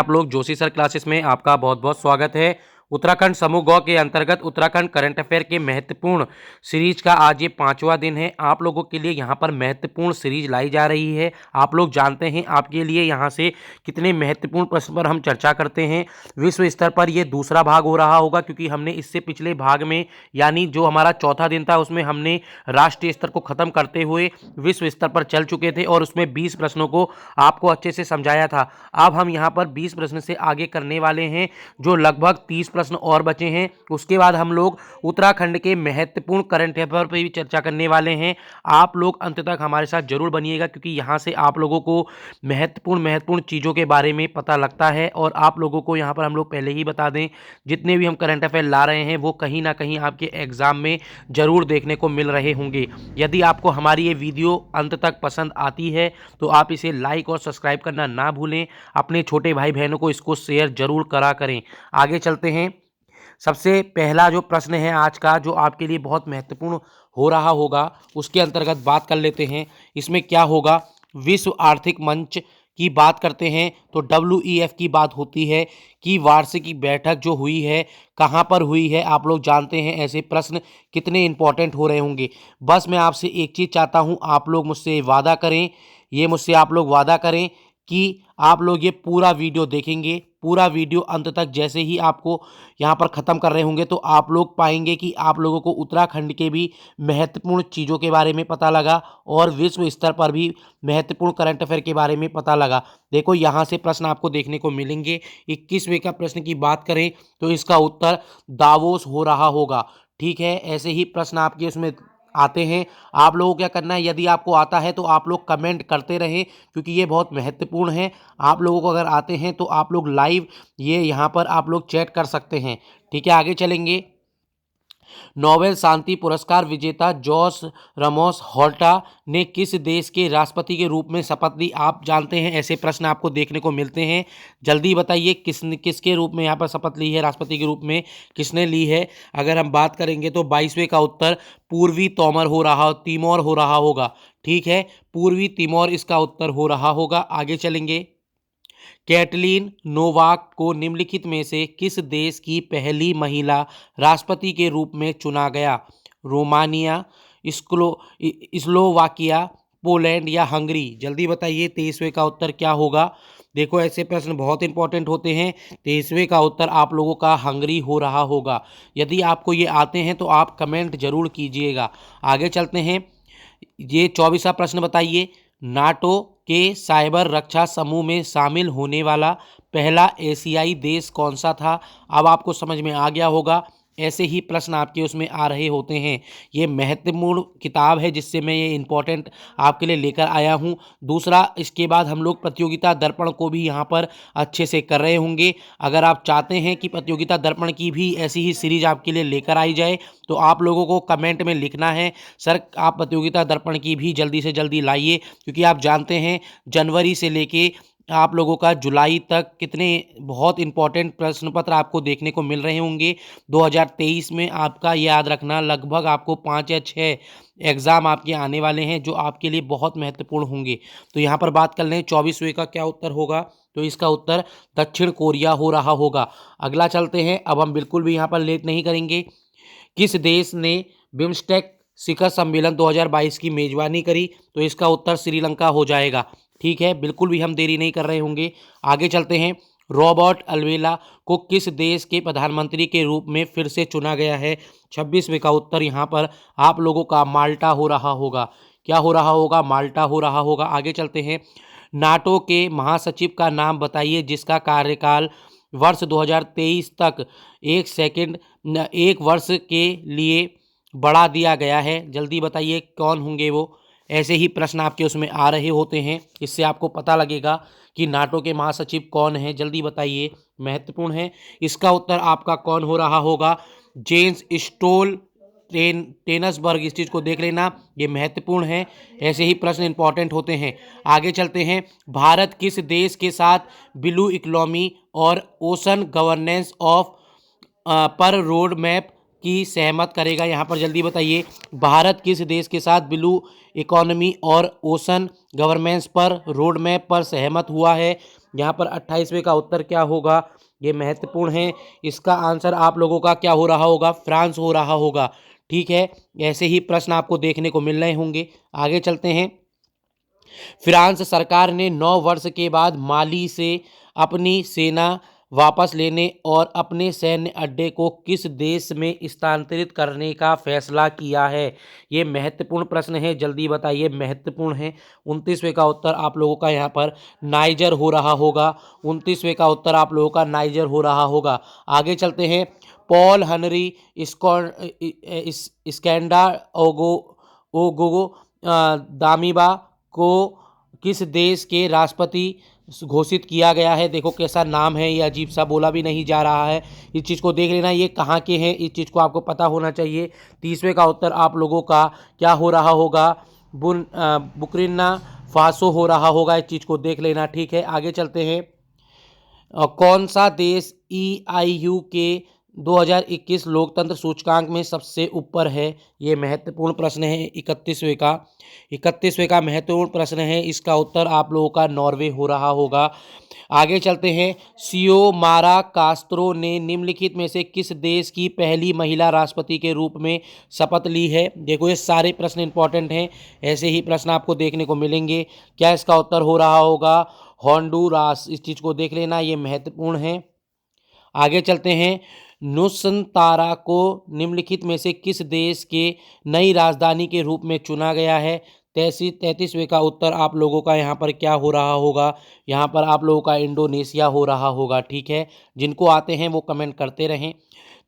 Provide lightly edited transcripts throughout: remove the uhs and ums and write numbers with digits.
आप लोग Joshi sir classes में आपका बहुत बहुत स्वागत है। उत्तराखंड समूह गौ के अंतर्गत उत्तराखंड करंट अफेयर के महत्वपूर्ण सीरीज का आज ये 5वां दिन है। आप लोगों के लिए यहाँ पर महत्वपूर्ण सीरीज लाई जा रही है। आप लोग जानते हैं आपके लिए यहाँ से कितने महत्वपूर्ण प्रश्न पर हम चर्चा करते हैं। विश्व स्तर पर ये दूसरा भाग हो रहा होगा, क्योंकि हमने इससे पिछले भाग में यानी जो हमारा चौथा दिन था उसमें हमने राष्ट्रीय स्तर को ख़त्म करते हुए विश्व स्तर पर चल चुके थे और उसमें 20 प्रश्नों को आपको अच्छे से समझाया था। अब हम यहाँ पर 20 प्रश्न से आगे करने वाले हैं, जो लगभग 30 प्रश्न और बचे हैं। उसके बाद हम लोग उत्तराखंड के महत्वपूर्ण करंट अफेयर पर भी चर्चा करने वाले हैं। आप लोग अंत तक हमारे साथ जरूर बनिएगा, क्योंकि यहाँ से आप लोगों को महत्वपूर्ण चीज़ों के बारे में पता लगता है। और आप लोगों को यहाँ पर हम लोग पहले ही बता दें, जितने भी हम करंट अफेयर ला रहे हैं वो कहीं ना कहीं आपके एग्जाम में जरूर देखने को मिल रहे होंगे। यदि आपको हमारी ये वीडियो अंत तक पसंद आती है तो आप इसे लाइक और सब्सक्राइब करना ना भूलें। अपने छोटे भाई बहनों को इसको शेयर जरूर करा करें। आगे चलते हैं। सबसे पहला जो प्रश्न है आज का, जो आपके लिए बहुत महत्वपूर्ण हो रहा होगा, उसके अंतर्गत बात कर लेते हैं। इसमें क्या होगा, विश्व आर्थिक मंच की बात करते हैं तो WEF की बात होती है कि वार्षिक बैठक जो हुई है कहाँ पर हुई है। आप लोग जानते हैं ऐसे प्रश्न कितने इंपॉर्टेंट हो रहे होंगे। बस मैं आपसे एक चीज़ चाहता हूँ, आप लोग मुझसे वादा करें, ये मुझसे आप लोग वादा करें कि आप लोग ये पूरा वीडियो देखेंगे। पूरा वीडियो अंत तक जैसे ही आपको यहाँ पर ख़त्म कर रहे होंगे तो आप लोग पाएंगे कि आप लोगों को उत्तराखंड के भी महत्वपूर्ण चीज़ों के बारे में पता लगा और विश्व स्तर पर भी महत्वपूर्ण करंट अफेयर के बारे में पता लगा। देखो यहाँ से प्रश्न आपको देखने को मिलेंगे। 21वें का प्रश्न की बात करें तो इसका उत्तर दावोस हो रहा होगा। ठीक है, ऐसे ही प्रश्न आपके उसमें आते हैं। आप लोगों को क्या करना है, यदि आपको आता है तो आप लोग कमेंट करते रहें, क्योंकि ये बहुत महत्वपूर्ण है। आप लोगों को अगर आते हैं तो आप लोग लाइव ये यहाँ पर आप लोग चैट कर सकते हैं। ठीक है, आगे चलेंगे। नोबेल शांति पुरस्कार विजेता जॉस रमोस हॉर्टा ने किस देश के राष्ट्रपति के रूप में शपथ ली। आप जानते हैं ऐसे प्रश्न आपको देखने को मिलते हैं। जल्दी बताइए किसके रूप में यहाँ पर शपथ ली है, राष्ट्रपति के रूप में किसने ली है। अगर हम बात करेंगे तो 22वें का उत्तर पूर्वी तिमोर हो रहा होगा। ठीक है, पूर्वी तिमोर इसका उत्तर हो रहा होगा। आगे चलेंगे। कैटलीन नोवाक को निम्नलिखित में से किस देश की पहली महिला राष्ट्रपति के रूप में चुना गया। रोमानिया, स्लोवाकिया, पोलैंड या हंगरी। जल्दी बताइए 23वें का उत्तर क्या होगा। देखो ऐसे प्रश्न बहुत इंपॉर्टेंट होते हैं। 23वें का उत्तर आप लोगों का हंगरी हो रहा होगा। यदि आपको ये आते हैं तो आप कमेंट जरूर कीजिएगा। आगे चलते हैं। ये 24वां प्रश्न बताइए, नाटो के साइबर रक्षा समूह में शामिल होने वाला पहला एशियाई देश कौन सा था। अब आपको समझ में आ गया होगा। ऐसे ही प्रश्न आपके उसमें आ रहे होते हैं। ये महत्वपूर्ण किताब है जिससे मैं ये इम्पोर्टेंट आपके लिए लेकर आया हूँ। दूसरा, इसके बाद हम लोग प्रतियोगिता दर्पण को भी यहाँ पर अच्छे से कर रहे होंगे। अगर आप चाहते हैं कि प्रतियोगिता दर्पण की भी ऐसी ही सीरीज आपके लिए लेकर आई जाए तो आप लोगों को कमेंट में लिखना है, सर आप प्रतियोगिता दर्पण की भी जल्दी से जल्दी लाइए, क्योंकि आप जानते हैं जनवरी से लेके आप लोगों का जुलाई तक कितने बहुत इंपॉर्टेंट प्रश्न पत्र आपको देखने को मिल रहे होंगे। 2023 में आपका याद रखना लगभग आपको 5 या 6 एग्ज़ाम आपके आने वाले हैं, जो आपके लिए बहुत महत्वपूर्ण होंगे। तो यहाँ पर बात कर लें 24वें का क्या उत्तर होगा, तो इसका उत्तर दक्षिण कोरिया हो रहा होगा। अगला चलते हैं। अब हम बिल्कुल भी यहाँ पर लेट नहीं करेंगे। किस देश ने बिम्स्टेक शिखर सम्मेलन 2022 की मेजबानी करी, तो इसका उत्तर श्रीलंका हो जाएगा। ठीक है, बिल्कुल भी हम देरी नहीं कर रहे होंगे। आगे चलते हैं। रॉबर्ट अल्वेला को किस देश के प्रधानमंत्री के रूप में फिर से चुना गया है। 26वें का उत्तर यहाँ पर आप लोगों का माल्टा हो रहा होगा। क्या हो रहा होगा, माल्टा हो रहा होगा। आगे चलते हैं। नाटो के महासचिव का नाम बताइए जिसका कार्यकाल वर्ष 2023 तक एक वर्ष के लिए बढ़ा दिया गया है। जल्दी बताइए कौन होंगे वो। ऐसे ही प्रश्न आपके उसमें आ रहे होते हैं, इससे आपको पता लगेगा कि नाटो के महासचिव कौन है। जल्दी बताइए, महत्वपूर्ण है। इसका उत्तर आपका कौन हो रहा होगा, जेन्स टेनसबर्ग। इस चीज़ को देख लेना, ये महत्वपूर्ण है। ऐसे ही प्रश्न इंपॉर्टेंट होते हैं। आगे चलते हैं। भारत किस देश के साथ ब्लू इकोनॉमी और ओशन गवर्नेंस पर रोड मैप की सहमत करेगा। यहाँ पर जल्दी बताइए, भारत किस देश के साथ ब्लू इकोनॉमी और ओशन गवर्नेंस पर रोड मैप पर सहमत हुआ है। यहाँ पर 28वें का उत्तर क्या होगा, ये महत्वपूर्ण है। इसका आंसर आप लोगों का क्या हो रहा होगा, फ्रांस हो रहा होगा। ठीक है, ऐसे ही प्रश्न आपको देखने को मिल रहे होंगे। आगे चलते हैं। फ्रांस सरकार ने 9 वर्ष के बाद माली से अपनी सेना वापस लेने और अपने सैन्य अड्डे को किस देश में स्थानांतरित करने का फैसला किया है। ये महत्वपूर्ण प्रश्न है, जल्दी बताइए, महत्वपूर्ण है। 29वें का उत्तर आप लोगों का यहाँ पर नाइजर हो रहा होगा। 29वें का उत्तर आप लोगों का नाइजर हो रहा होगा। आगे चलते हैं। पॉल हनरी स्कैंडा ओगो ओगोगो दामिबा को किस देश के राष्ट्रपति घोषित किया गया है। देखो कैसा नाम है, ये अजीब सा बोला भी नहीं जा रहा है। इस चीज़ को देख लेना, ये कहाँ के हैं, इस चीज़ को आपको पता होना चाहिए। 30वें का उत्तर आप लोगों का क्या हो रहा होगा, बुर्किना फासो हो रहा होगा। इस चीज़ को देख लेना। ठीक है, आगे चलते हैं। कौन सा देश EIU के 2021 लोकतंत्र सूचकांक में सबसे ऊपर है। ये महत्वपूर्ण प्रश्न है। 31वें का महत्वपूर्ण प्रश्न है। इसका उत्तर आप लोगों का नॉर्वे हो रहा होगा। आगे चलते हैं। सियोमारा कास्त्रो ने निम्नलिखित में से किस देश की पहली महिला राष्ट्रपति के रूप में शपथ ली है। देखो ये सारे प्रश्न इंपॉर्टेंट हैं, ऐसे ही प्रश्न आपको देखने को मिलेंगे। क्या इसका उत्तर हो रहा होगा, होंडुरास। इस चीज़ को देख लेना, ये महत्वपूर्ण है। आगे चलते हैं। नुसंतारा को निम्नलिखित में से किस देश के नई राजधानी के रूप में चुना गया है। 33वें का उत्तर आप लोगों का यहाँ पर क्या हो रहा होगा, यहाँ पर आप लोगों का इंडोनेशिया हो रहा होगा। ठीक है, जिनको आते हैं वो कमेंट करते रहें।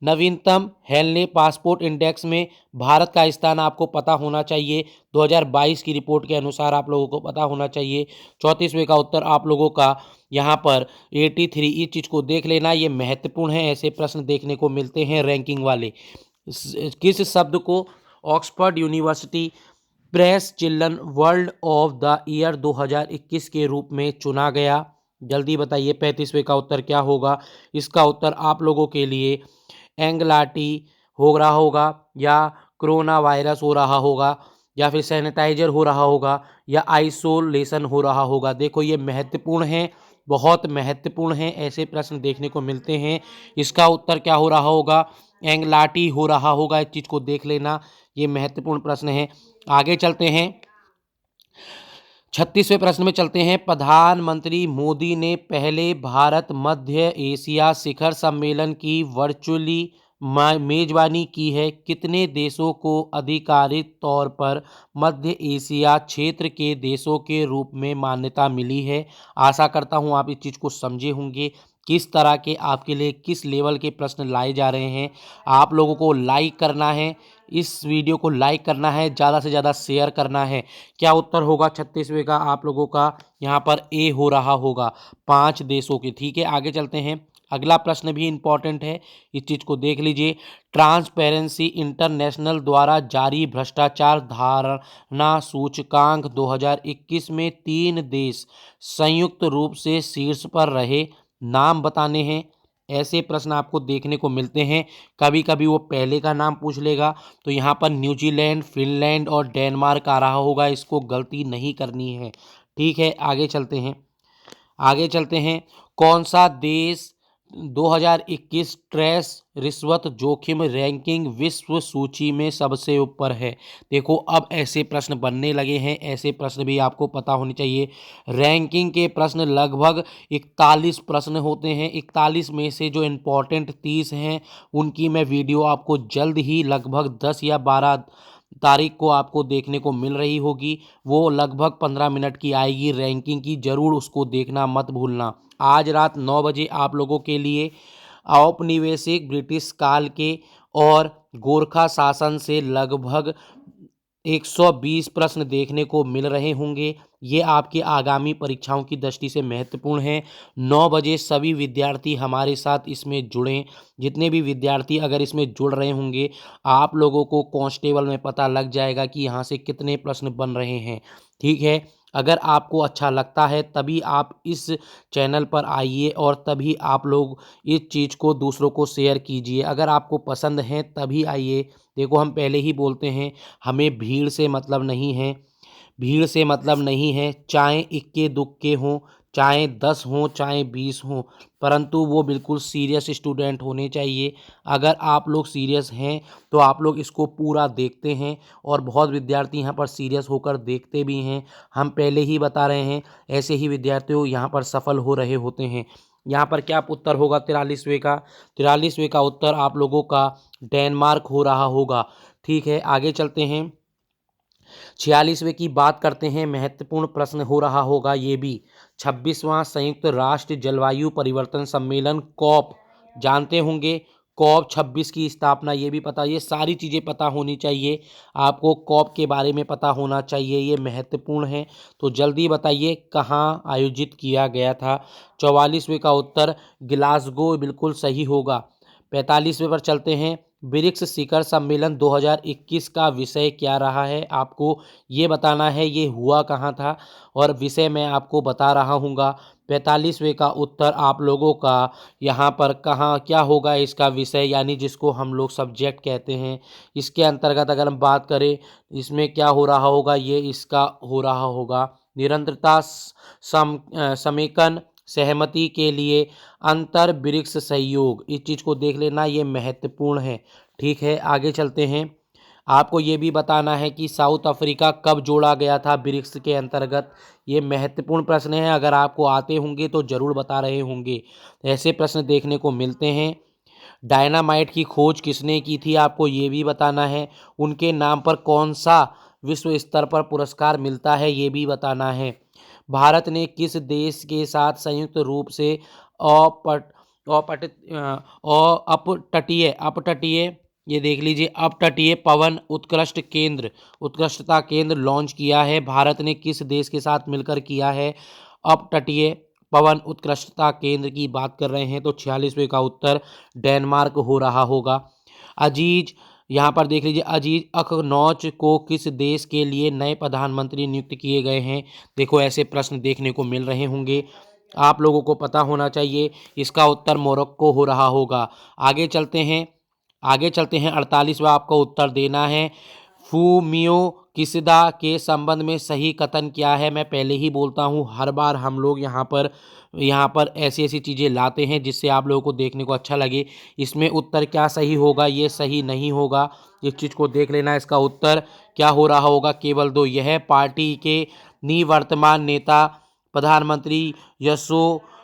नवीनतम हेलने पासपोर्ट इंडेक्स में भारत का स्थान आपको पता होना चाहिए। 2022 की रिपोर्ट के अनुसार आप लोगों को पता होना चाहिए। 34वें का उत्तर आप लोगों का यहाँ पर 83। इस चीज़ को देख लेना, ये महत्वपूर्ण है। ऐसे प्रश्न देखने को मिलते हैं रैंकिंग वाले। किस शब्द को Oxford university press children world of the year 2021 के रूप में चुना गया। जल्दी बताइए 35वें का उत्तर क्या होगा। इसका उत्तर आप लोगों के लिए एंगलाटी हो रहा होगा, या कोरोना वायरस हो रहा होगा, या फिर सैनिटाइजर हो रहा होगा, या आइसोलेशन हो रहा होगा। देखो ये महत्वपूर्ण है, बहुत महत्वपूर्ण है। ऐसे प्रश्न देखने को मिलते हैं। इसका उत्तर क्या हो रहा होगा, एंगलाटी हो रहा होगा। इस चीज़ को देख लेना, ये महत्वपूर्ण प्रश्न है। आगे चलते हैं। 36वें प्रश्न में चलते हैं। प्रधानमंत्री मोदी ने पहले भारत मध्य एशिया शिखर सम्मेलन की वर्चुअली मेजबानी की है। कितने देशों को आधिकारिक तौर पर मध्य एशिया क्षेत्र के देशों के रूप में मान्यता मिली है। आशा करता हूं आप इस चीज़ को समझे होंगे। किस तरह के आपके लिए किस लेवल के प्रश्न लाए जा रहे हैं। आप लोगों को लाइक करना है, इस वीडियो को लाइक करना है, ज़्यादा से ज़्यादा शेयर करना है। क्या उत्तर होगा 36वें का आप लोगों का, यहाँ पर ए हो रहा होगा, 5 देशों के। ठीक है, आगे चलते हैं। अगला प्रश्न भी इंपॉर्टेंट है, इस चीज़ को देख लीजिए। ट्रांसपेरेंसी इंटरनेशनल द्वारा जारी भ्रष्टाचार धारणा सूचकांक 2021 में 3 देश संयुक्त रूप से शीर्ष पर रहे, नाम बताने हैं। ऐसे प्रश्न आपको देखने को मिलते हैं। कभी कभी वो पहले का नाम पूछ लेगा, तो यहाँ पर न्यूजीलैंड, फिनलैंड और डेनमार्क आ रहा होगा। इसको गलती नहीं करनी है। ठीक है, आगे चलते हैं। आगे चलते हैं। कौन सा देश 2021 ट्रेस रिश्वत जोखिम रैंकिंग विश्व सूची में सबसे ऊपर है। देखो अब ऐसे प्रश्न बनने लगे हैं, ऐसे प्रश्न भी आपको पता होने चाहिए। रैंकिंग के प्रश्न लगभग 41 प्रश्न होते हैं। 41 में से जो इम्पोर्टेंट 30 हैं उनकी मैं वीडियो आपको जल्द ही लगभग 10 या 12 तारीख को आपको देखने को मिल रही होगी। वो लगभग 15 मिनट की आएगी रैंकिंग की, ज़रूर उसको देखना मत भूलना। आज रात 9 बजे आप लोगों के लिए औपनिवेशिक ब्रिटिश काल के और गोरखा शासन से लगभग 120 प्रश्न देखने को मिल रहे होंगे। ये आपकी आगामी परीक्षाओं की दृष्टि से महत्वपूर्ण है। 9 बजे सभी विद्यार्थी हमारे साथ इसमें जुड़ें। जितने भी विद्यार्थी अगर इसमें जुड़ रहे होंगे, आप लोगों को कांस्टेबल में पता लग जाएगा कि यहाँ से कितने प्रश्न बन रहे हैं। ठीक है, अगर आपको अच्छा लगता है तभी आप इस चैनल पर आइए और तभी आप लोग इस चीज़ को दूसरों को शेयर कीजिए। अगर आपको पसंद है तभी आइए। देखो हम पहले ही बोलते हैं, हमें भीड़ से मतलब नहीं है, भीड़ से मतलब नहीं है। चाहे इक्के दुक्के हों, चाहे 10 हों चाहे 20 हों, परंतु वो बिल्कुल सीरियस स्टूडेंट होने चाहिए। अगर आप लोग सीरियस हैं तो आप लोग इसको पूरा देखते हैं, और बहुत विद्यार्थी यहाँ पर सीरियस होकर देखते भी हैं। हम पहले ही बता रहे हैं, ऐसे ही विद्यार्थियों यहाँ पर सफल हो रहे होते हैं। यहाँ पर क्या उत्तर होगा 43वें का? 43वें का उत्तर आप लोगों का डेनमार्क हो रहा होगा। ठीक है, आगे चलते हैं। 46वें की बात करते हैं। महत्वपूर्ण प्रश्न हो रहा होगा ये भी। 26वां संयुक्त राष्ट्र जलवायु परिवर्तन सम्मेलन कॉप जानते होंगे। कॉप 26 की स्थापना ये भी पता, ये सारी चीज़ें पता होनी चाहिए आपको। कॉप के बारे में पता होना चाहिए, ये महत्वपूर्ण है। तो जल्दी बताइए कहाँ आयोजित किया गया था। 44वें का उत्तर ग्लासगो बिल्कुल सही होगा। 45वें पर चलते हैं। ब्रिक्स शिखर सम्मेलन 2021 का विषय क्या रहा है, आपको ये बताना है ये हुआ कहाँ था, और विषय मैं आपको बता रहा हूँगा। 45वें का उत्तर आप लोगों का यहाँ पर कहाँ क्या होगा इसका विषय, यानी जिसको हम लोग सब्जेक्ट कहते हैं। इसके अंतर्गत अगर हम बात करें, इसमें क्या हो रहा होगा, ये इसका हो रहा होगा निरंतरता समेकन सहमति के लिए अंतर ब्रिक्स सहयोग। इस चीज़ को देख लेना, ये महत्वपूर्ण है। ठीक है, आगे चलते हैं। आपको ये भी बताना है कि साउथ अफ्रीका कब जोड़ा गया था ब्रिक्स के अंतर्गत। ये महत्वपूर्ण प्रश्न है, अगर आपको आते होंगे तो ज़रूर बता रहे होंगे। ऐसे प्रश्न देखने को मिलते हैं। डायनामाइट की खोज किसने की थी, आपको ये भी बताना है। उनके नाम पर कौन सा विश्व स्तर पर पुरस्कार मिलता है, ये भी बताना है। भारत ने किस देश के साथ संयुक्त रूप से अपट अपट अपतटीय अपतटीय ये देख लीजिए, अपतटीय पवन उत्कृष्टता केंद्र लॉन्च किया है। भारत ने किस देश के साथ मिलकर किया है अपतटीय पवन उत्कृष्टता केंद्र की बात कर रहे हैं, तो 46वें का उत्तर डेनमार्क हो रहा होगा। अजीज यहाँ पर देख लीजिए, अजीज अखनौच को किस देश के लिए नए प्रधानमंत्री नियुक्त किए गए हैं। देखो ऐसे प्रश्न देखने को मिल रहे होंगे, आप लोगों को पता होना चाहिए। इसका उत्तर मोरक्को हो रहा होगा। आगे चलते हैं। 48वां आपको उत्तर देना है। फूमियो किसिदा के संबंध में सही कथन क्या है। मैं पहले ही बोलता हूँ, हर बार हम लोग यहाँ पर ऐसी ऐसी चीज़ें लाते हैं जिससे आप लोगों को देखने को अच्छा लगे। इसमें उत्तर क्या सही होगा, ये सही नहीं होगा, इस चीज़ को देख लेना। इसका उत्तर क्या हो रहा होगा, केवल 2। यह पार्टी के निवर्तमान नेता प्रधानमंत्री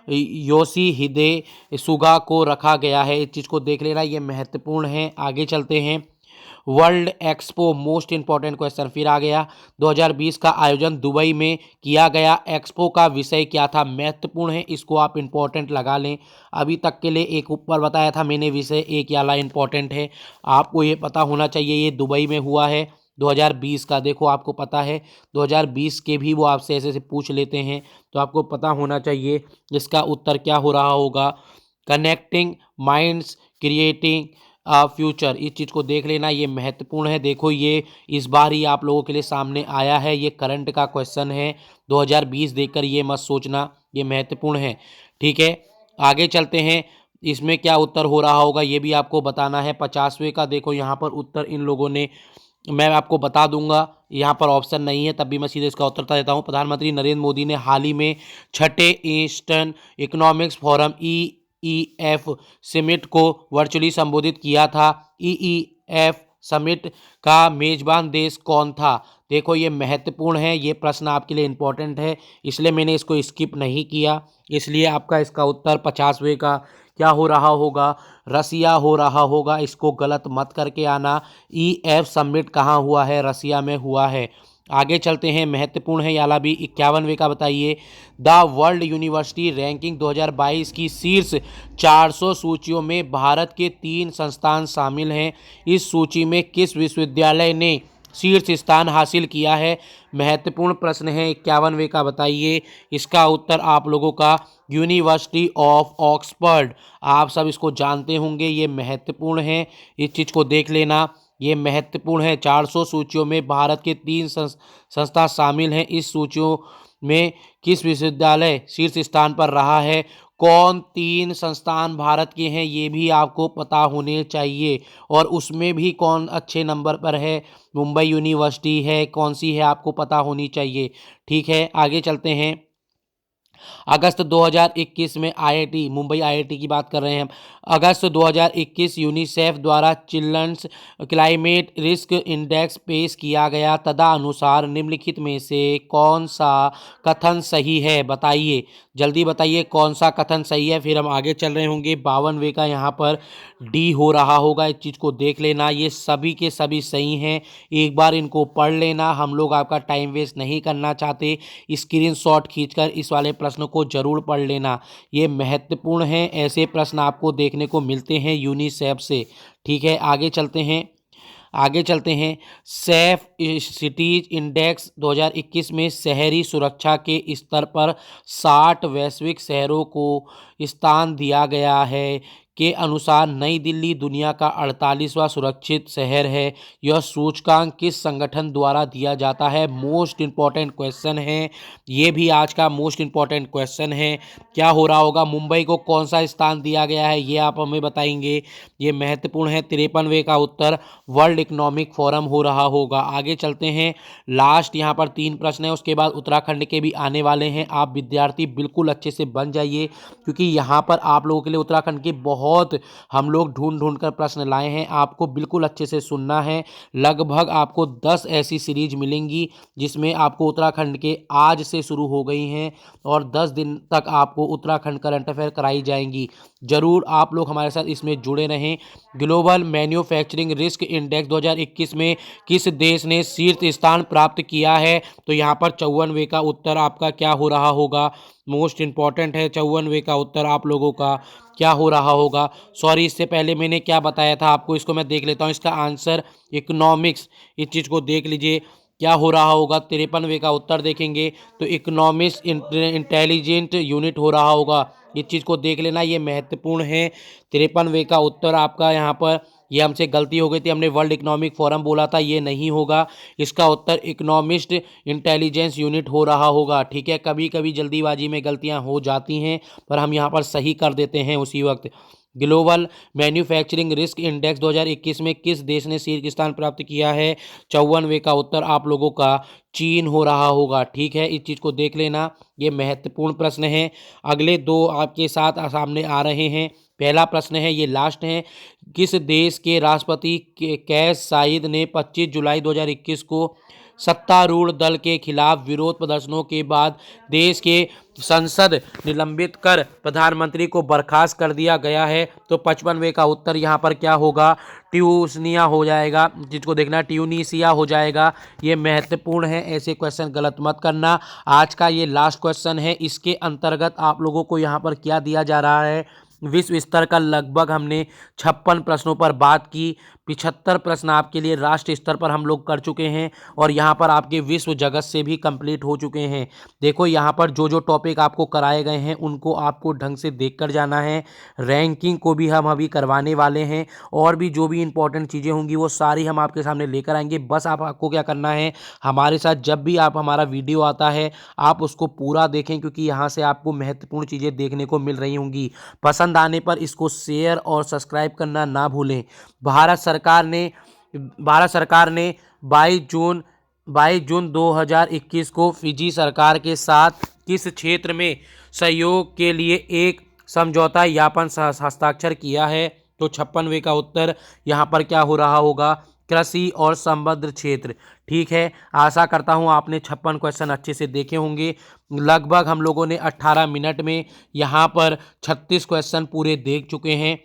योशिहिदे सुगा को रखा गया है। इस चीज़ को देख लेना, ये महत्वपूर्ण है। आगे चलते हैं। World expo most important question फिर आ गया। 2020 का आयोजन दुबई में किया गया। एक्सपो का विषय क्या था, महत्वपूर्ण है, इसको आप इंपॉर्टेंट लगा लें। अभी तक के लिए एक ऊपर बताया था मैंने विषय, एक वाला इंपॉर्टेंट है, आपको ये पता होना चाहिए। ये दुबई में हुआ है 2020 का। देखो आपको पता है 2020 के भी वो आपसे ऐसे ऐसे पूछ लेते हैं, तो आपको पता होना चाहिए इसका उत्तर क्या हो रहा होगा। कनेक्टिंग माइंड्स क्रिएटिंग फ्यूचर, इस चीज़ को देख लेना, ये महत्वपूर्ण है। देखो ये इस बार ही आप लोगों के लिए सामने आया है, ये करंट का क्वेश्चन है। 2020 देखकर ये मत सोचना, ये महत्वपूर्ण है। ठीक है, आगे चलते हैं। इसमें क्या उत्तर हो रहा होगा ये भी आपको बताना है। 50वें का देखो यहाँ पर उत्तर इन लोगों ने, मैं आपको बता दूंगा, यहाँ पर ऑप्शन नहीं है, तब भी मैं सीधे इसका उत्तर बता देता हूँ। प्रधानमंत्री नरेंद्र मोदी ने हाल ही में 6ठे eastern economics forum EEF summit को वर्चुअली संबोधित किया था। EEF समिट का मेजबान देश कौन था। देखो ये महत्वपूर्ण है, ये प्रश्न आपके लिए इंपॉर्टेंट है, इसलिए मैंने इसको स्किप नहीं किया। इसलिए आपका इसका उत्तर 50वें का क्या हो रहा होगा, रसिया हो रहा होगा। इसको गलत मत करके आना। EF समिट कहाँ हुआ है, रसिया में हुआ है। आगे चलते हैं, महत्वपूर्ण है याला भी। 51वें का बताइए। द वर्ल्ड यूनिवर्सिटी रैंकिंग 2022 की शीर्ष 400 सूचियों में भारत के 3 संस्थान शामिल हैं। इस सूची में किस विश्वविद्यालय ने शीर्ष स्थान हासिल किया है। महत्वपूर्ण प्रश्न है, 51वें का बताइए। इसका उत्तर आप लोगों का यूनिवर्सिटी ऑफ ऑक्सफर्ड। आप सब इसको जानते होंगे, ये महत्वपूर्ण है, इस चीज़ को देख लेना, ये महत्वपूर्ण है। 400 सूचियों में भारत के 3 संस्था शामिल हैं। इस सूचियों में किस विश्वविद्यालय शीर्ष स्थान पर रहा है। कौन 3 संस्थान भारत के हैं ये भी आपको पता होने चाहिए, और उसमें भी कौन अच्छे नंबर पर है। मुंबई यूनिवर्सिटी है, कौन सी है आपको पता होनी चाहिए। ठीक है, आगे चलते हैं। अगस्त 2021 में आईआईटी मुंबई आईआईटी की बात कर रहे हैं हम। अगस्त 2021 यूनिसेफ द्वारा चिल्ड्रंस क्लाइमेट रिस्क इंडेक्स पेश किया गया, तदनुसार निम्नलिखित में से कौन सा कथन सही है, बताइए, जल्दी बताइए कौन सा कथन सही है। फिर हम आगे चल रहे होंगे। 52वें का यहाँ पर डी हो रहा होगा, इस चीज़ को देख लेना, ये सभी के सभी सही हैं, एक बार इनको पढ़ लेना। हम लोग आपका टाइम वेस्ट नहीं करना चाहते, स्क्रीनशॉट खींचकर इस वाले प्रश्न को जरूर पढ़ लेना, ये महत्वपूर्ण है। ऐसे प्रश्न आपको देखने को मिलते हैं यूनिसेफ से। ठीक है, आगे चलते हैं। सेफ सिटीज इंडेक्स 2021 में शहरी सुरक्षा के स्तर पर 60 वैश्विक शहरों को स्थान दिया गया है के अनुसार नई दिल्ली दुनिया का 48वां सुरक्षित शहर है। यह सूचकांक किस संगठन द्वारा दिया जाता है? मोस्ट इम्पॉर्टेंट क्वेश्चन है, ये भी आज का मोस्ट इम्पॉर्टेंट क्वेश्चन है। क्या हो रहा होगा? मुंबई को कौन सा स्थान दिया गया है, ये आप हमें बताएंगे, ये महत्वपूर्ण है। 53वें का उत्तर वर्ल्ड इकोनॉमिक फोरम हो रहा होगा। आगे चलते हैं, लास्ट यहाँ पर 3 प्रश्न है, उसके बाद उत्तराखंड के भी आने वाले हैं। आप विद्यार्थी बिल्कुल अच्छे से बन जाइए, क्योंकि यहाँ पर आप लोगों के लिए उत्तराखंड के बहुत हम लोग ढूंढ कर प्रश्न लाए हैं। आपको बिल्कुल अच्छे से सुनना है। लगभग आपको 10 ऐसी सीरीज मिलेंगी जिसमें आपको उत्तराखंड के आज से शुरू हो गई हैं और 10 दिन तक आपको उत्तराखंड करंट अफेयर कराई जाएंगी। जरूर आप लोग हमारे साथ इसमें जुड़े रहें। ग्लोबल मैन्युफैक्चरिंग रिस्क इंडेक्स 2021 में किस देश ने शीर्ष स्थान प्राप्त किया है? तो यहाँ पर 54वें का उत्तर आपका क्या हो रहा होगा? मोस्ट इंपॉर्टेंट है, 54वें का उत्तर आप लोगों का क्या हो रहा होगा? सॉरी, इससे पहले मैंने क्या बताया था आपको, इसको मैं देख लेता हूँ। इसका आंसर इकोनॉमिक्स, इस चीज़ को देख लीजिए क्या हो रहा होगा। 53वें का उत्तर देखेंगे तो इकोनॉमिक्स इंटेलिजेंट यूनिट हो रहा होगा, इस चीज़ को देख लेना, ये महत्वपूर्ण है। 53वें का उत्तर आपका यहाँ पर, ये हमसे गलती हो गई थी, हमने वर्ल्ड इकोनॉमिक फोरम बोला था, ये नहीं होगा। इसका उत्तर इकोनॉमिस्ट इंटेलिजेंस यूनिट हो रहा होगा। ठीक है, कभी कभी जल्दीबाजी में गलतियां हो जाती हैं, पर हम यहाँ पर सही कर देते हैं उसी वक्त। ग्लोबल मैन्युफैक्चरिंग रिस्क इंडेक्स 2021 में किस देश ने शीर्ष स्थान प्राप्त किया है? 54वें का उत्तर आप लोगों का चीन हो रहा होगा। ठीक है, इस चीज़ को देख लेना, ये महत्वपूर्ण प्रश्न है। अगले 2 आपके साथ सामने आ रहे हैं। पहला प्रश्न है, ये लास्ट है। किस देश के राष्ट्रपति कैस साइद ने 25 जुलाई 2021 को सत्तारूढ़ दल के खिलाफ विरोध प्रदर्शनों के बाद देश के संसद निलंबित कर प्रधानमंत्री को बर्खास्त कर दिया गया है? तो 55वें का उत्तर यहाँ पर क्या होगा? ट्यूनिसिया हो जाएगा, जिसको देखना ट्यूनिसिया हो जाएगा। ये महत्वपूर्ण है, ऐसे क्वेश्चन गलत मत करना। आज का ये लास्ट क्वेश्चन है, इसके अंतर्गत आप लोगों को यहाँ पर क्या दिया जा रहा है? विश्व स्तर का लगभग हमने 56 प्रश्नों पर बात की, 75 प्रश्न आपके लिए राष्ट्रीय स्तर पर हम लोग कर चुके हैं और यहाँ पर आपके विश्व जगत से भी कंप्लीट हो चुके हैं। देखो यहाँ पर जो जो टॉपिक आपको कराए गए हैं उनको आपको ढंग से देख कर जाना है। रैंकिंग को भी हम अभी करवाने वाले हैं और भी जो भी इंपॉर्टेंट चीज़ें होंगी वो सारी हम आपके सामने लेकर आएंगे। बस आपको क्या करना है, हमारे साथ जब भी आप हमारा वीडियो आता है आप उसको पूरा देखें, क्योंकि यहाँ से आपको महत्वपूर्ण चीज़ें देखने को मिल रही होंगी। पसंद आने पर इसको शेयर और सब्सक्राइब करना ना भूलें। भारत सरकार ने 22 जून 2021 को फिजी सरकार के साथ किस क्षेत्र में सहयोग के लिए एक समझौता ज्ञापन हस्ताक्षर किया है? तो 56वें का उत्तर यहाँ पर क्या हो रहा होगा? कृषि और संबद्ध क्षेत्र। ठीक है, आशा करता हूँ आपने 56 क्वेश्चन अच्छे से देखे होंगे। लगभग हम लोगों ने 18 मिनट में यहाँ पर 36 क्वेश्चन पूरे देख चुके हैं।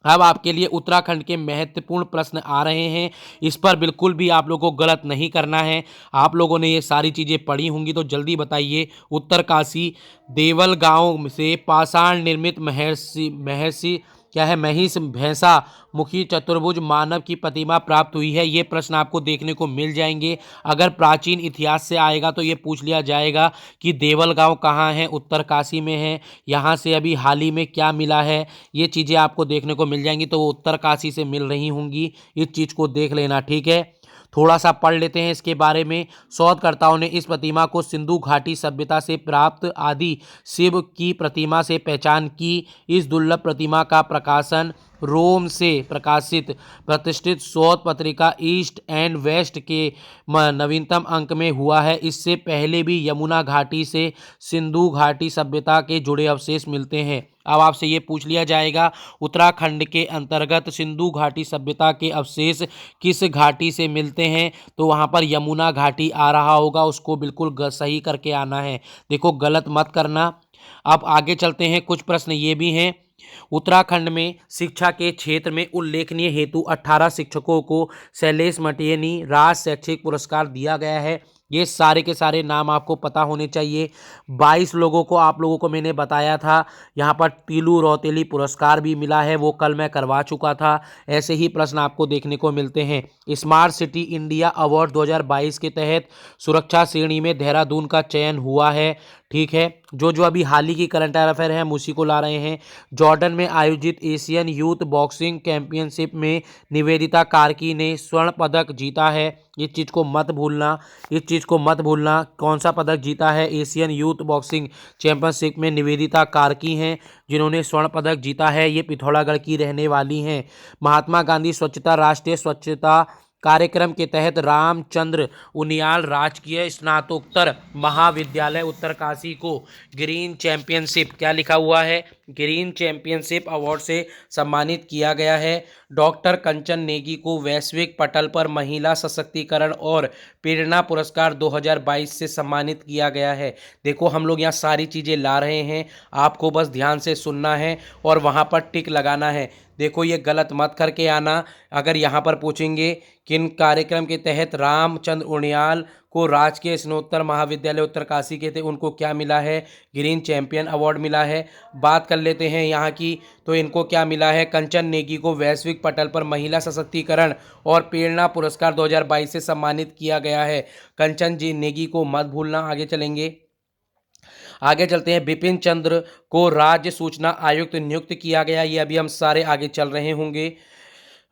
अब आपके लिए उत्तराखंड के महत्वपूर्ण प्रश्न आ रहे हैं, इस पर बिल्कुल भी आप लोगों को गलत नहीं करना है। आप लोगों ने ये सारी चीज़ें पढ़ी होंगी, तो जल्दी बताइए। उत्तरकाशी देवल गांव से पाषाण निर्मित महर्षि क्या है, महिष भैंसा मुखी चतुर्भुज मानव की प्रतिमा प्राप्त हुई है? ये प्रश्न आपको देखने को मिल जाएंगे। अगर प्राचीन इतिहास से आएगा तो ये पूछ लिया जाएगा कि देवल गांव कहाँ है? उत्तरकाशी में है। यहाँ से अभी हाल ही में क्या मिला है? ये चीज़ें आपको देखने को मिल जाएंगी, तो वो उत्तरकाशी से मिल रही होंगी, इस चीज़ को देख लेना। ठीक है, थोड़ा सा पढ़ लेते हैं इसके बारे में। शोधकर्ताओं ने इस प्रतिमा को सिंधु घाटी सभ्यता से प्राप्त आदि शिव की प्रतिमा से पहचान की। इस दुर्लभ प्रतिमा का प्रकाशन रोम से प्रकाशित प्रतिष्ठित शोध पत्रिका ईस्ट एंड वेस्ट के नवीनतम अंक में हुआ है। इससे पहले भी यमुना घाटी से सिंधु घाटी सभ्यता के जुड़े अवशेष मिलते हैं। अब आपसे ये पूछ लिया जाएगा, उत्तराखंड के अंतर्गत सिंधु घाटी सभ्यता के अवशेष किस घाटी से मिलते हैं? तो वहाँ पर यमुना घाटी आ रहा होगा, उसको बिल्कुल सही करके आना है। देखो, गलत मत करना। अब आगे चलते हैं, कुछ प्रश्न ये भी हैं। उत्तराखंड में शिक्षा के क्षेत्र में उल्लेखनीय हेतु 18 शिक्षकों को शैलेश मटियानी राज्य शैक्षिक पुरस्कार दिया गया है। ये सारे के सारे नाम आपको पता होने चाहिए। 22 लोगों को आप लोगों को मैंने बताया था। यहाँ पर तीलू रौतेली पुरस्कार भी मिला है, वो कल मैं करवा चुका था। ऐसे ही प्रश्न आपको देखने को मिलते हैं। स्मार्ट सिटी इंडिया अवार्ड 2022 के तहत सुरक्षा श्रेणी में देहरादून का चयन हुआ है। ठीक है, जो अभी हाल ही की करंट अफेयर है हम उसी को ला रहे हैं। जॉर्डन में आयोजित एशियन यूथ बॉक्सिंग चैंपियनशिप में निवेदिता कार्की ने स्वर्ण पदक जीता है। इस चीज़ को मत भूलना, इस चीज़ को मत भूलना। कौन सा पदक जीता है? एशियन यूथ बॉक्सिंग चैंपियनशिप में निवेदिता कार्की हैं जिन्होंने स्वर्ण पदक जीता है। ये पिथौरागढ़ की रहने वाली हैं। महात्मा गांधी स्वच्छता राष्ट्रीय स्वच्छता कार्यक्रम के तहत रामचंद्र उनियाल राजकीय स्नातकोत्तर महाविद्यालय उत्तरकाशी को ग्रीन चैंपियनशिप, क्या लिखा हुआ है? ग्रीन चैंपियनशिप अवार्ड से सम्मानित किया गया है। डॉक्टर कंचन नेगी को वैश्विक पटल पर महिला सशक्तिकरण और प्रेरणा पुरस्कार 2022 से सम्मानित किया गया है। देखो, हम लोग यहाँ सारी चीज़ें ला रहे हैं, आपको बस ध्यान से सुनना है और वहाँ पर टिक लगाना है। देखो, ये गलत मत करके आना। अगर यहाँ पर पूछेंगे किन कार्यक्रम के तहत रामचंद्र उनियाल को राजकीय स्नातकोत्तर महाविद्यालय उत्तरकाशी के थे, उनको क्या मिला है? ग्रीन चैंपियन अवार्ड मिला है। बात कर लेते हैं यहाँ की, तो इनको क्या मिला है? कंचन नेगी को वैश्विक पटल पर महिला सशक्तिकरण और प्रेरणा पुरस्कार 2022 से सम्मानित किया गया है। कंचन जी नेगी को मत भूलना। आगे चलेंगे, आगे चलते हैं। बिपिन चंद्र को राज्य सूचना आयुक्त नियुक्त किया गया। ये अभी हम सारे आगे चल रहे होंगे।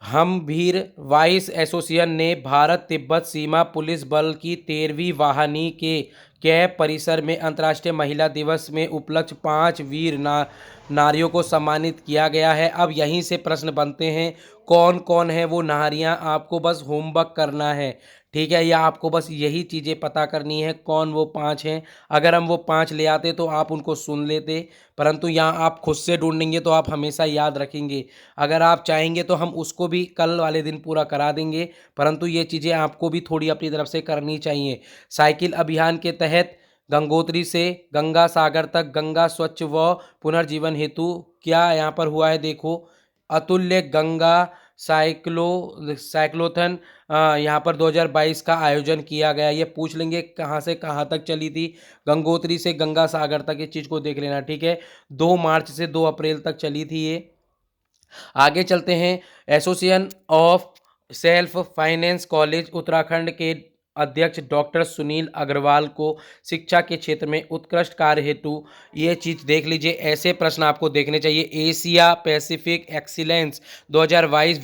हम भीर वाइस एसोसिएशन ने भारत तिब्बत सीमा पुलिस बल की 13वीं वाहिनी के कैंप परिसर में अंतर्राष्ट्रीय महिला दिवस में उपलक्ष्य 5 वीर नारियों को सम्मानित किया गया है। अब यहीं से प्रश्न बनते हैं, कौन कौन है वो नारियां? आपको बस होमवर्क करना है, ठीक है, या आपको बस यही चीज़ें पता करनी है कौन वो 5 हैं। अगर हम वो 5 ले आते तो आप उनको सुन लेते, परंतु यहाँ आप खुद से ढूंढेंगे तो आप हमेशा याद रखेंगे। अगर आप चाहेंगे तो हम उसको भी कल वाले दिन पूरा करा देंगे, परंतु ये चीज़ें आपको भी थोड़ी अपनी तरफ से करनी चाहिए। साइकिल अभियान के तहत गंगोत्री से गंगा सागर तक गंगा स्वच्छ व पुनर्जीवन हेतु क्या यहाँ पर हुआ है? देखो, अतुल्य गंगा साइक्लोथन यहाँ पर 2022 का आयोजन किया गया। ये पूछ लेंगे कहाँ से कहाँ तक चली थी? गंगोत्री से गंगा सागर तक, इस चीज़ को देख लेना, ठीक है। 2 मार्च से 2 अप्रैल तक चली थी ये। आगे चलते हैं। Association of self finance college Uttarakhand के अध्यक्ष डॉक्टर सुनील अग्रवाल को शिक्षा के क्षेत्र में उत्कृष्ट कार्य हेतु, ये चीज़ देख लीजिए, ऐसे प्रश्न आपको देखने चाहिए। Asia Pacific excellence 2022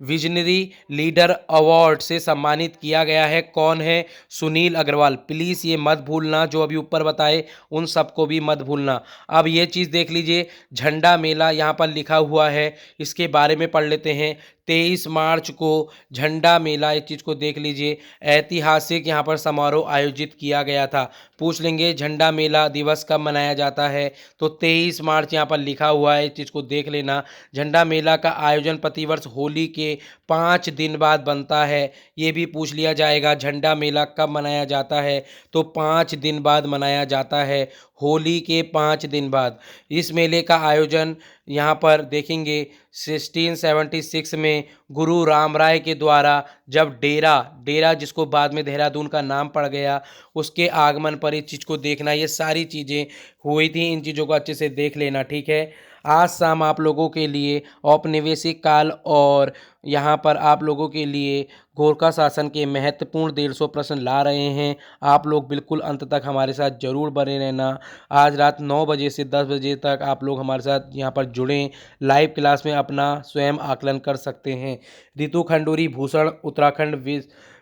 visionary leader award से सम्मानित किया गया है। कौन है? सुनील अग्रवाल। प्लीज़ ये मत भूलना, जो अभी ऊपर बताए उन सबको भी मत भूलना। अब ये चीज़ देख लीजिए, झंडा मेला यहाँ पर लिखा हुआ है, इसके बारे में पढ़ लेते हैं। 23 मार्च को झंडा मेला, इस चीज़ को देख लीजिए, ऐतिहासिक यहाँ पर समारोह आयोजित किया गया था। पूछ लेंगे झंडा मेला दिवस कब मनाया जाता है? तो 23 मार्च यहाँ पर लिखा हुआ है, इस चीज़ को देख लेना। झंडा मेला का आयोजन प्रतिवर्ष होली के 5 दिन बाद बनता है, ये भी पूछ लिया जाएगा। झंडा मेला कब मनाया जाता है? तो 5 दिन बाद मनाया जाता है, होली के 5 दिन बाद। इस मेले का आयोजन यहाँ पर देखेंगे 1676 में गुरु राम राय के द्वारा, जब डेरा जिसको बाद में देहरादून का नाम पड़ गया, उसके आगमन पर इस चीज़ को देखना। ये सारी चीज़ें हुई थी, इन चीज़ों को अच्छे से देख लेना, ठीक है। आज शाम आप लोगों के लिए औपनिवेशिक काल और यहाँ पर आप लोगों के लिए गोरखा शासन के महत्वपूर्ण 150 प्रश्न ला रहे हैं। आप लोग बिल्कुल अंत तक हमारे साथ जरूर बने रहना। आज रात 9 बजे से 10 बजे तक आप लोग हमारे साथ यहाँ पर जुड़ें, लाइव क्लास में अपना स्वयं आकलन कर सकते हैं। रितु खंडूरी भूषण उत्तराखंड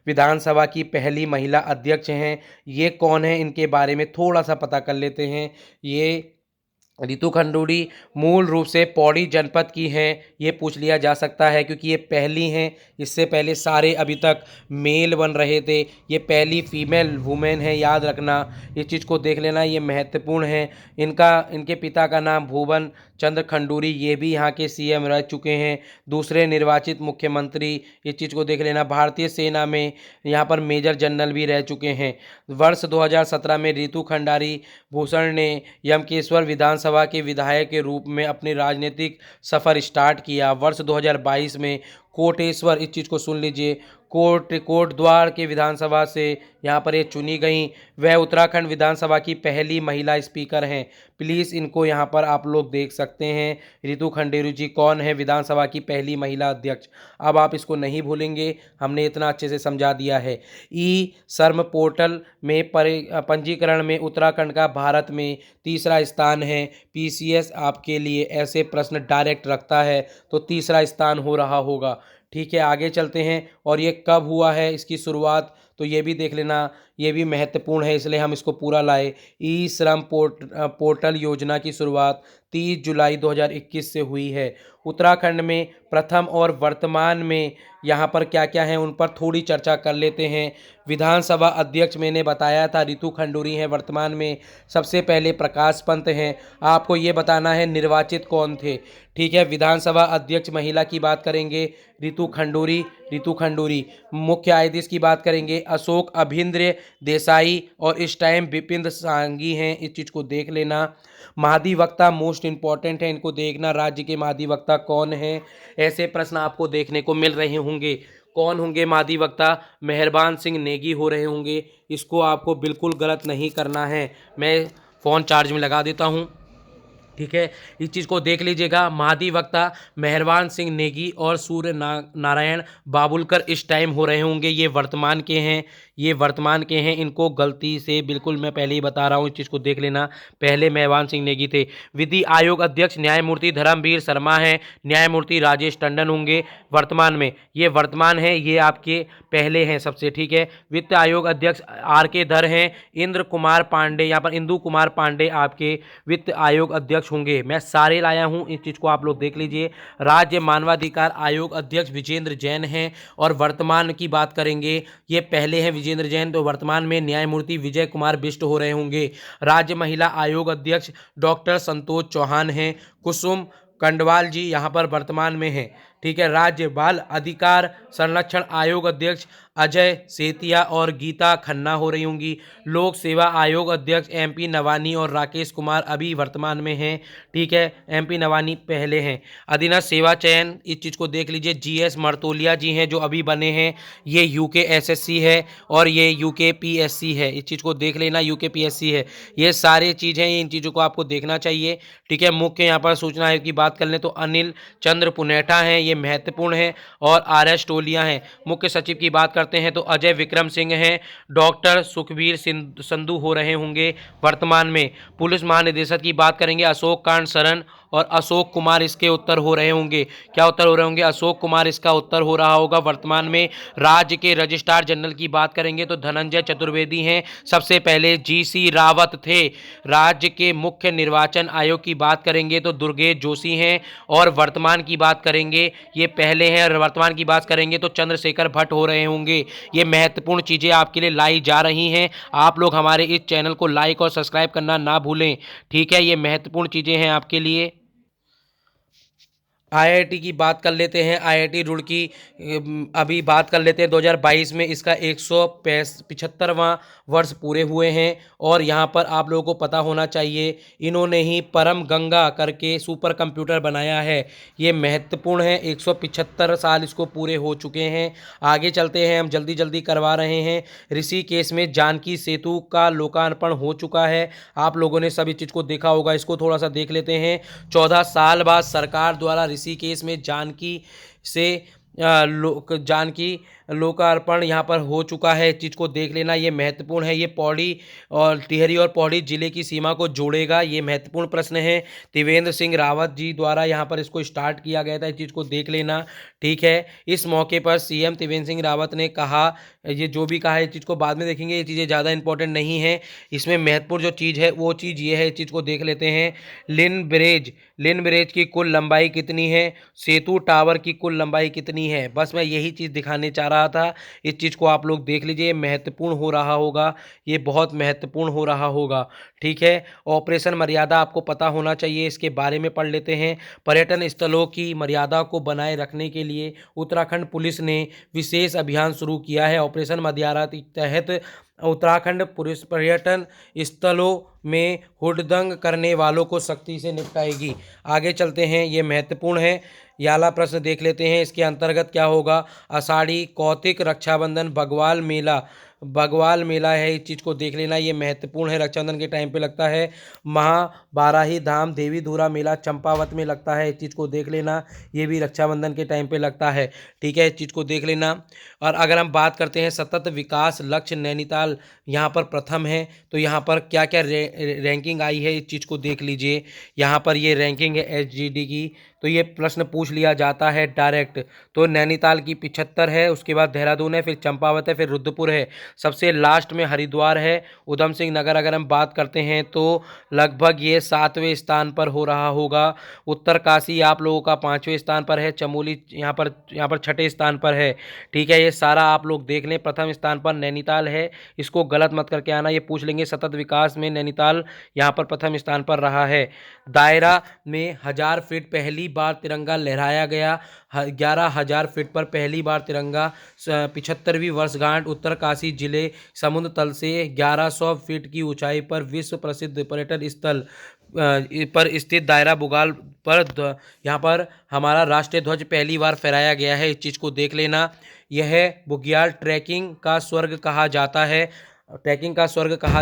विधानसभा की पहली महिला अध्यक्ष हैं। ये कौन है, इनके बारे में थोड़ा सा पता कर लेते हैं। ये रितु खंडूरी मूल रूप से पौड़ी जनपद की हैं, ये पूछ लिया जा सकता है क्योंकि ये पहली हैं। इससे पहले सारे अभी तक मेल बन रहे थे, ये पहली फीमेल वुमेन है, याद रखना। इस चीज़ को देख लेना, ये महत्वपूर्ण है। इनके पिता का नाम भुवन चंद्र खंडूरी, ये भी यहाँ के सीएम रह चुके हैं, दूसरे निर्वाचित मुख्यमंत्री। इस चीज़ को देख लेना। भारतीय सेना में यहाँ पर मेजर जनरल भी रह चुके हैं। वर्ष 2017 में रितु खंडारी भूषण ने यमकेश्वर विधानसभा के विधायक के रूप में अपनी राजनीतिक सफ़र स्टार्ट किया। वर्ष 2022 में कोटेश्वर, इस चीज़ को सुन लीजिए, कोटद्वार के विधानसभा से यहाँ पर ये चुनी गई। वह उत्तराखंड विधानसभा की पहली महिला स्पीकर हैं। प्लीज़ इनको यहाँ पर आप लोग देख सकते हैं। रितु खंडेरू जी कौन है विधानसभा की पहली महिला अध्यक्ष। अब आप इसको नहीं भूलेंगे, हमने इतना अच्छे से समझा दिया है। ई श्रम पोर्टल में पंजीकरण में उत्तराखंड का भारत में तीसरा स्थान है। पीसीएस आपके लिए ऐसे प्रश्न डायरेक्ट रखता है तो तीसरा स्थान हो रहा होगा। ठीक है, आगे चलते हैं। और ये कब हुआ है इसकी शुरुआत, तो ये भी देख लेना, ये भी महत्वपूर्ण है, इसलिए हम इसको पूरा लाए। ई श्रम पोर्टल योजना की शुरुआत 30 जुलाई 2021 से हुई है। उत्तराखंड में प्रथम और वर्तमान में यहाँ पर क्या क्या है उन पर थोड़ी चर्चा कर लेते हैं। विधानसभा अध्यक्ष मैंने बताया था रितु खंडूरी हैं वर्तमान में। सबसे पहले प्रकाश पंत हैं। आपको ये बताना है निर्वाचित कौन थे। ठीक है, विधानसभा अध्यक्ष महिला की बात करेंगे रितु खंडूरी। मुख्य न्यायाधीश की बात करेंगे अशोक अभिंद्र देसाई, और इस टाइम विपिन सांघी हैं। इस चीज़ को देख लेना। महाधिवक्ता मोस्ट इंपॉर्टेंट है, इनको देखना, राज्य के महाधिवक्ता कौन है। ऐसे प्रश्न आपको देखने को मिल रहे होंगे। कौन होंगे महाधिवक्ता? मेहरबान सिंह नेगी हो रहे होंगे। इसको आपको बिल्कुल गलत नहीं करना है। मैं फ़ोन चार्ज में लगा देता हूँ। ठीक है, इस चीज़ को देख लीजिएगा। महाधिवक्ता मेहरबान सिंह नेगी और सूर्य नारायण बाबुलकर इस टाइम हो रहे होंगे। ये वर्तमान के हैं, इनको गलती से बिल्कुल मैं पहले ही बता रहा हूँ, इस चीज़ को देख लेना। पहले मेहरबान सिंह नेगी थे। विधि आयोग अध्यक्ष न्यायमूर्ति धर्मवीर शर्मा हैं। न्यायमूर्ति राजेश टंडन होंगे वर्तमान में। ये वर्तमान है, ये आपके पहले हैं सबसे। ठीक है, वित्त आयोग अध्यक्ष RK धर हैं। इंदु कुमार पांडे आपके वित्त आयोग अध्यक्ष होंगे। मैं सारे लाया हूं, इस चीज़ को आप लोग देख लीजिए। राज्य मानवाधिकार आयोग अध्यक्ष विजेंद्र जैन हैं। और वर्तमान की बात करेंगे, ये पहले हैं विजेंद्र जैन, तो वर्तमान में न्यायमूर्ति विजय कुमार बिष्ट हो रहे होंगे। राज्य महिला आयोग अध्यक्ष डॉक्टर संतोष चौहान हैं। कुसुम कंडवाल जी यहाँ पर वर्तमान में हैं। ठीक है, राज्य बाल अधिकार संरक्षण आयोग अध्यक्ष अजय सेतिया और गीता खन्ना हो रही होंगी। लोक सेवा आयोग अध्यक्ष MP नवानी और राकेश कुमार अभी वर्तमान में हैं। ठीक है, MP नवानी पहले हैं। अधीनस्थ सेवा चयन, इस चीज़ को देख लीजिए, GS मर्तोलिया जी हैं जो अभी बने हैं। ये UK SSC है और ये UK PSC है। इस चीज़ को देख लेना, UK PSC है। ये सारे चीज़ हैं, इन चीज़ों को आपको देखना चाहिए। ठीक है, मुख्य यहाँ पर सूचना आयोग की बात कर लें तो अनिल चंद्र पुनेठा हैं, ये महत्वपूर्ण है। और RS टोलिया हैं। मुख्य सचिव की बात करते हैं तो अजय विक्रम सिंह हैं। डॉक्टर सुखबीर संधू हो रहे होंगे वर्तमान में। पुलिस महानिदेशक की बात करेंगे अशोक कांत सरन और अशोक कुमार इसके उत्तर हो रहे होंगे। क्या उत्तर हो रहे होंगे? अशोक कुमार इसका उत्तर हो रहा होगा वर्तमान में। राज्य के रजिस्ट्रार जनरल की बात करेंगे तो धनंजय चतुर्वेदी हैं। सबसे पहले GC रावत थे। राज्य के मुख्य निर्वाचन आयोग की बात करेंगे तो दुर्गेश जोशी हैं। और वर्तमान की बात करेंगे, ये पहले हैं, और वर्तमान की बात करेंगे तो चंद्रशेखर भट्ट हो रहे होंगे। ये महत्वपूर्ण चीज़ें आपके लिए लाई जा रही हैं। आप लोग हमारे इस चैनल को लाइक और सब्सक्राइब करना ना भूलें। ठीक है, ये महत्वपूर्ण चीज़ें हैं आपके लिए। IIT की बात कर लेते हैं। IIT रुड़की अभी बात कर लेते हैं। 2022 में इसका 175वां वर्ष पूरे हुए हैं। और यहाँ पर आप लोगों को पता होना चाहिए, इन्होंने ही परम गंगा करके सुपर कंप्यूटर बनाया है। ये महत्वपूर्ण है, 175 साल इसको पूरे हो चुके हैं। आगे चलते हैं, हम जल्दी जल्दी करवा रहे हैं। ऋषिकेश में जानकी सेतु का लोकार्पण हो चुका है। आप लोगों ने सभी चीज़ को देखा होगा, इसको थोड़ा सा देख लेते हैं। 14 साल बाद सरकार द्वारा ऋषिकेश में जानकी लोकार्पण यहाँ पर हो चुका है, इस चीज़ को देख लेना, ये महत्वपूर्ण है। ये पौड़ी और टिहरी और पौड़ी जिले की सीमा को जोड़ेगा, ये महत्वपूर्ण प्रश्न है। त्रिवेंद्र सिंह रावत जी द्वारा यहाँ पर इसको स्टार्ट किया गया था, इस चीज़ को देख लेना, ठीक है। इस मौके पर सीएम त्रिवेंद्र सिंह रावत ने कहा, ये जो भी कहा है इस चीज़ को बाद में देखेंगे, ये चीज़ें ज़्यादा इंपॉर्टेंट नहीं है। इसमें महत्वपूर्ण जो चीज़ है वो चीज़ ये है, इस चीज़ को देख लेते हैं। लिन ब्रिज की कुल लंबाई कितनी है, सेतु टावर की कुल लंबाई कितनी है। बस मैं यही चीज़ दिखाने चाह रहा था, इस चीज़ को आप लोग देख लीजिए, महत्वपूर्ण हो रहा होगा, ये बहुत महत्वपूर्ण हो रहा होगा, ठीक है। ऑपरेशन मर्यादा आपको पता होना चाहिए, इसके बारे में पढ़ लेते हैं। पर्यटन स्थलों की मर्यादा को बनाए रखने के लिए उत्तराखंड पुलिस ने विशेष अभियान शुरू किया है। ऑपरेशन मर्यादा के तहत उत्तराखंड पुलिस पर्यटन स्थलों में हुड़दंग करने वालों को सख्ती से निपटाएगी। आगे चलते हैं, ये महत्वपूर्ण है। याला प्रश्न देख लेते हैं, इसके अंतर्गत क्या होगा। आषाढ़ी, कौतिक, रक्षाबंधन, बगवाल मेला है, इस चीज़ को देख लेना, ये महत्वपूर्ण है। रक्षाबंधन के टाइम पे लगता है। महाबाराही धाम देवी धुरा मेला चंपावत में लगता है, इस चीज़ को देख लेना, ये भी रक्षाबंधन के टाइम पे लगता है, ठीक है, इस चीज़ को देख लेना। और अगर हम बात करते हैं सतत विकास लक्ष्य, नैनीताल यहाँ पर प्रथम है, तो यहाँ पर क्या क्या रैंकिंग आई है, इस चीज़ को देख लीजिए। यहाँ पर ये रैंकिंग है एसजीडी की, तो ये प्रश्न पूछ लिया जाता है डायरेक्ट। तो नैनीताल की 75 है, उसके बाद देहरादून है, फिर चंपावत है, फिर रुद्रपुर है, सबसे लास्ट में हरिद्वार है। उधम सिंह नगर अगर हम बात करते हैं तो लगभग ये 7वें स्थान पर हो रहा होगा। उत्तरकाशी आप लोगों का 5वें स्थान पर है। चमोली यहाँ पर 6ठे स्थान पर है, ठीक है। ये सारा आप लोग देख लें। प्रथम स्थान पर नैनीताल है, इसको गलत मत करके आना, ये पूछ लेंगे। सतत विकास में नैनीताल यहाँ पर प्रथम स्थान पर रहा है। दायरा में 1000 फीट पहली बार तिरंगा लहराया गया। 11,000 फीट पर पहली बार तिरंगा। 75वीं वर्षगांठ उत्तरकाशी जिले समुद्र तल से 1100 फीट की ऊंचाई पर विश्व प्रसिद्ध पर्यटन स्थल पर स्थित दायरा बुगाल पर यहाँ पर हमारा राष्ट्रीय ध्वज पहली बार फहराया गया है, इस चीज़ को देख लेना। यह बुग्याल ट्रैकिंग का स्वर्ग कहा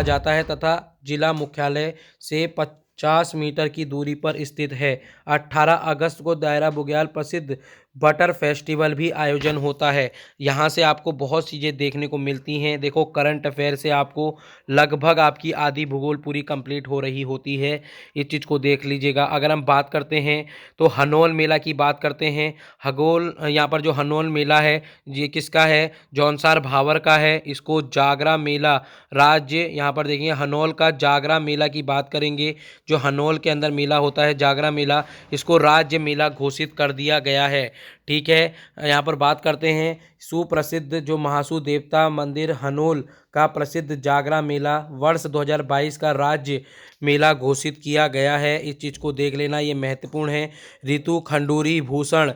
जाता है तथा जिला मुख्यालय से 50 मीटर की दूरी पर स्थित है। 18 अगस्त को दायरा बुग्याल प्रसिद्ध बटर फेस्टिवल भी आयोजन होता है। यहाँ से आपको बहुत चीज़ें देखने को मिलती हैं। देखो, करंट अफेयर से आपको लगभग आपकी आधी भूगोल पूरी कंप्लीट हो रही होती है, इस चीज़ को देख लीजिएगा। अगर हम बात करते हैं तो हनोल मेला की बात करते हैं। यहाँ पर जो हनोल मेला है ये किसका है, जौनसार भावर का है। इसको जागरा मेला राज्य, यहाँ पर देखेंगे हनोल का जागरा मेला की बात करेंगे, जो हनोल के अंदर मेला होता है जागरा मेला, इसको राज्य मेला घोषित कर दिया गया है, ठीक है। यहाँ पर बात करते हैं सुप्रसिद्ध जो महासू देवता मंदिर हनोल का प्रसिद्ध जागरा मेला वर्ष 2022 का राज्य मेला घोषित किया गया है, इस चीज़ को देख लेना, ये महत्वपूर्ण है। रितु खंडूरी भूषण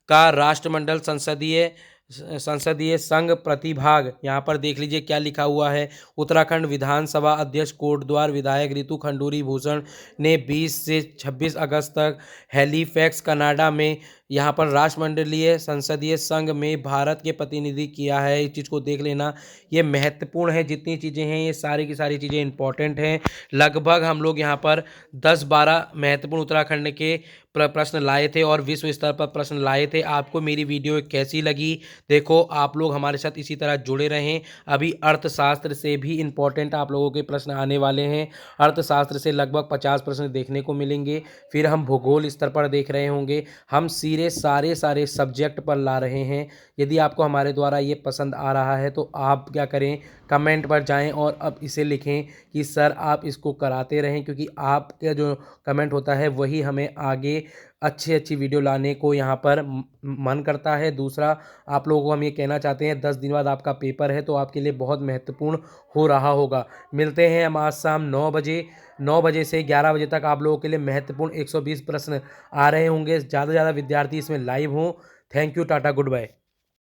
का राष्ट्रमंडल संसदीय संघ प्रतिभाग, यहाँ पर देख लीजिए क्या लिखा हुआ है। उत्तराखंड विधानसभा अध्यक्ष कोटद्वार विधायक रितु खंडूरी भूषण ने 20 से 26 अगस्त तक हैलीफैक्स कनाडा में यहाँ पर राष्ट्रमंडलीय संसदीय संघ में भारत के प्रतिनिधि किया है, इस चीज़ को देख लेना, ये महत्वपूर्ण है। जितनी चीज़ें हैं ये सारी की सारी चीज़ें इंपॉर्टेंट हैं। लगभग हम लोग यहाँ पर 10-12 महत्वपूर्ण उत्तराखंड के प्रश्न लाए थे और विश्व स्तर पर प्रश्न लाए थे। आपको मेरी वीडियो कैसी लगी? देखो, आप लोग हमारे साथ इसी तरह जुड़े रहें। अभी अर्थशास्त्र से भी इम्पोर्टेंट आप लोगों के प्रश्न आने वाले हैं। अर्थशास्त्र से लगभग 50 प्रश्न देखने को मिलेंगे। फिर हम भूगोल स्तर पर देख रहे होंगे। हम सीरे सारे सब्जेक्ट पर ला रहे हैं। यदि आपको हमारे द्वारा ये पसंद आ रहा है तो आप क्या करें, कमेंट पर जाएं और अब इसे लिखें कि सर आप इसको कराते रहें, क्योंकि आपका जो कमेंट होता है वही हमें आगे अच्छी वीडियो लाने को यहाँ पर मन करता है। दूसरा, आप लोगों को हम ये कहना चाहते हैं 10 दिन बाद आपका पेपर है, तो आपके लिए बहुत महत्वपूर्ण हो रहा होगा। मिलते हैं हम आज शाम 9 बजे से 11 बजे तक। आप लोगों के लिए महत्वपूर्ण 120 प्रश्न आ रहे होंगे। ज़्यादा से ज़्यादा विद्यार्थी इसमें लाइव हों। Thank you, tata, good bye.